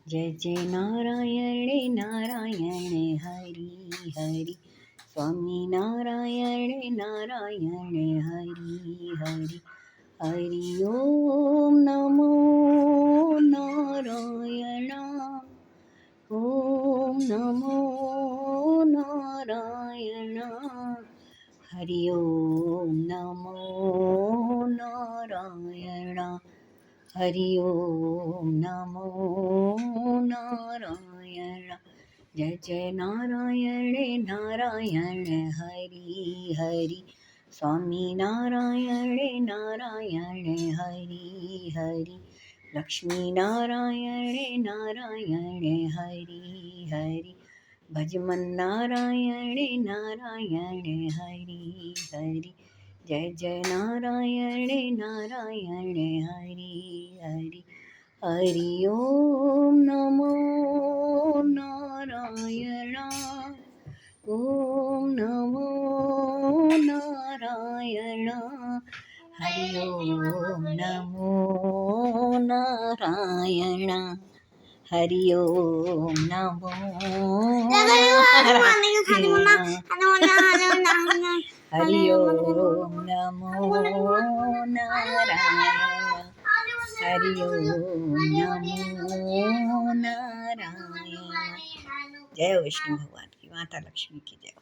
जय जय नारायण नारायण हरि हरि स्वामी नारायण नारायण हरि हरि हरि ओम नमो नारायण ओम नमो नारायण हरि ओम नमो नारायण हरि ओम नमो नारायण जय जय नारायण नारायण हरि हरि स्वामी नारायण नारायण हरि हरि लक्ष्मी नारायण नारायण हरि हरि भजमन नारायण नारायण हरि हरि जय जय नारायण नारायण हरि हरि हरि ओम नमो नारायण ओम नमो नारायण हरि ओम नमो नारायण हरि ओम नमो हरि ओम नमो नारायण हरि ओम नमो नारायण जय विष्णु भगवान की माता लक्ष्मी की जय।